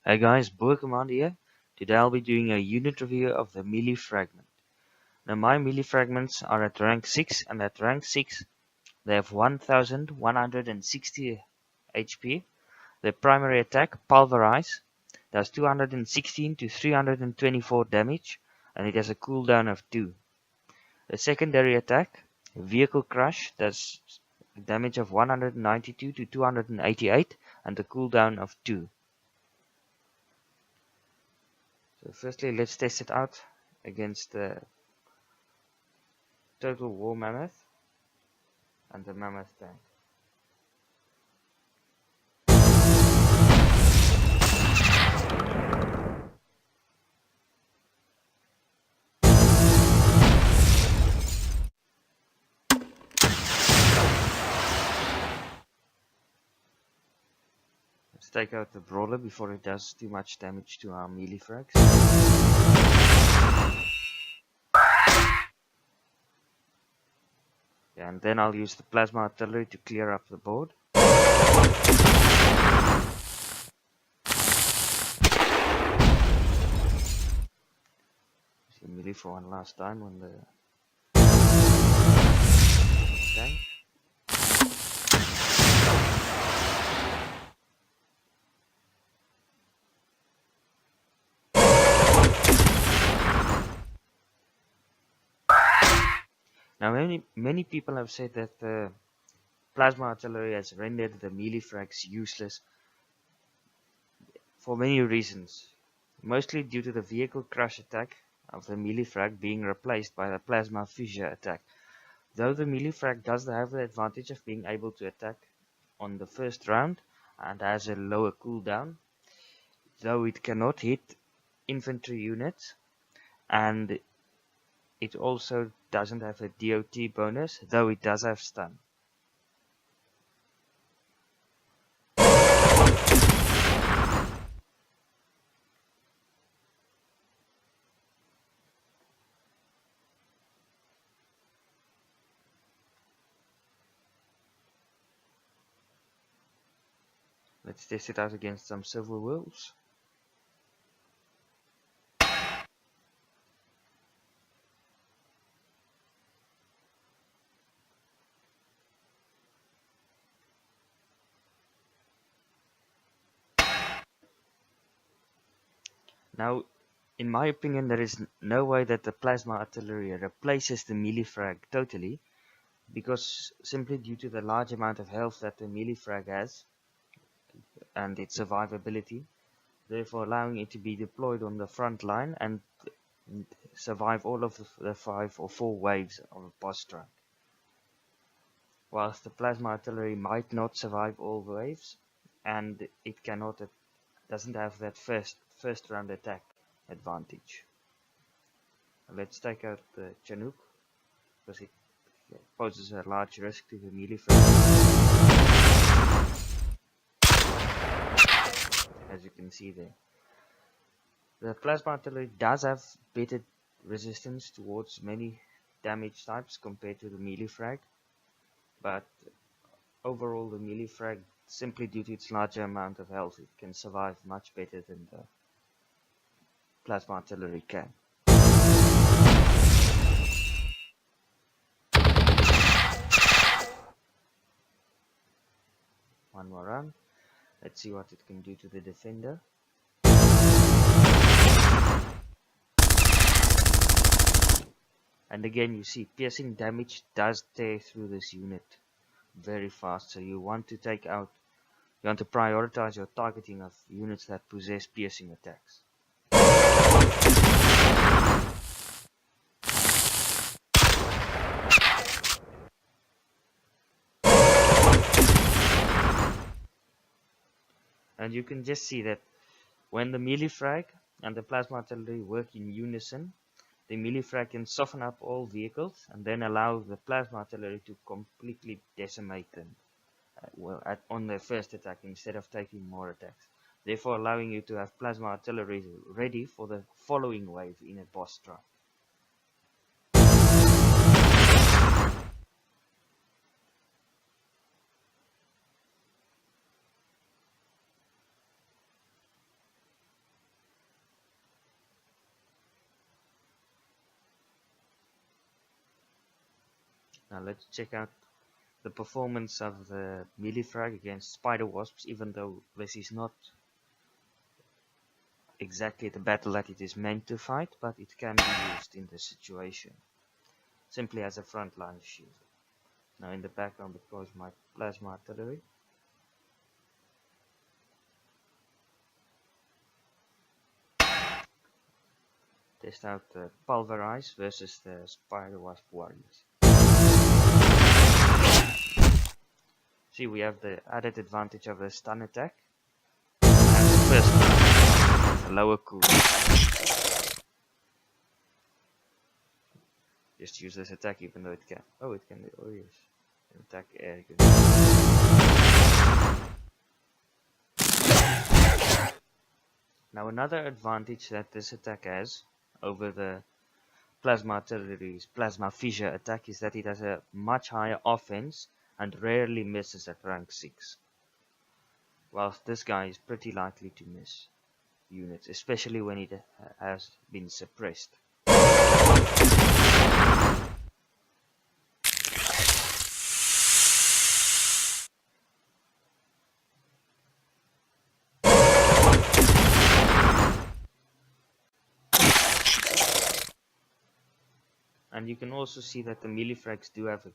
Hey guys, Boer Commander here. Today I'll be doing a unit review of the melee fragment. Now my melee fragments are at rank 6 and at rank 6 they have 1160 HP. Their primary attack, Pulverize, does 216 to 324 damage and it has a cooldown of 2. The secondary attack, Vehicle Crush, does damage of 192 to 288 and a cooldown of 2. So firstly, let's test it out against the Total War Mammoth and the Mammoth tank. Let's take out the Brawler before it does too much damage to our melee frags. Yeah, and then I'll use the Plasma Artillery to clear up the board. See melee for one last time on the tank. Now many people have said that the Plasma Artillery has rendered the melee frags useless for many reasons. Mostly due to the Vehicle Crush attack of the melee frag being replaced by the Plasma Fissure attack. Though the melee frag does have the advantage of being able to attack on the first round and has a lower cooldown, though it cannot hit infantry units, and it also doesn't have a DOT bonus, though it does have stun. Let's test it out against some Silver Wolves. Now, in my opinion, there is no way that the Plasma Artillery replaces the melee frag totally, because simply due to the large amount of health that the melee frag has and its survivability, therefore allowing it to be deployed on the front line and survive all of the 5 or 4 waves of a boss strike. Whilst the Plasma Artillery might not survive all waves, and it doesn't have that first round attack advantage. Let's take out the Chinook, because it poses a large risk to the melee frag. As you can see there. The Plasma Artillery does have better resistance towards many damage types compared to the melee frag, but overall the melee frag, simply due to its larger amount of health, it can survive much better than the Plasma Artillery can. One more run. Let's see what it can do to the defender. And again, you see piercing damage does tear through this unit very fast, so you want to prioritize your targeting of units that possess piercing attacks. And you can just see that when the melee frag and the Plasma Artillery work in unison, the melee frag can soften up all vehicles and then allow the Plasma Artillery to completely decimate them on their first attack instead of taking more attacks, therefore allowing you to have Plasma Artillery ready for the following wave in a boss strike. Now let's check out the performance of the melee frag against spider wasps, even though this is not exactly the battle that it is meant to fight, but it can be used in this situation, simply as a frontline shield. Now in the background deploys my plasma artillery. Test out the pulverize versus the spider wasp warriors. See, we have the added advantage of the stun attack and the first round, a lower cooldown. Just use this attack even though it can. Oh, it can. Oh yes, attack air. Now another advantage that this attack has over the plasma artillery's plasma fissure attack is that it has a much higher offense and rarely misses at rank 6. Whilst this guy is pretty likely to miss units, especially when it has been suppressed. And you can also see that the melee frags do have a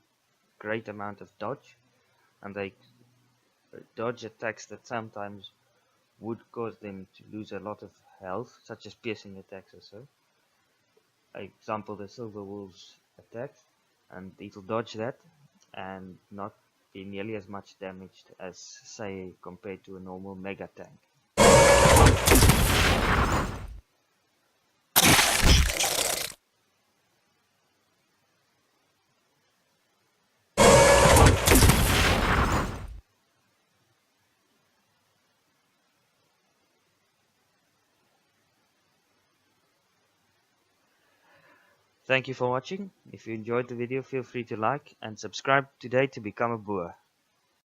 great amount of dodge, and they dodge attacks that sometimes would cause them to lose a lot of health, such as piercing attacks or so. Example, the silver wolves attack, and it'll dodge that and not be nearly as much damaged as, say, compared to a normal mega tank. Thank you for watching. If you enjoyed the video, feel free to like and subscribe today to become a boer.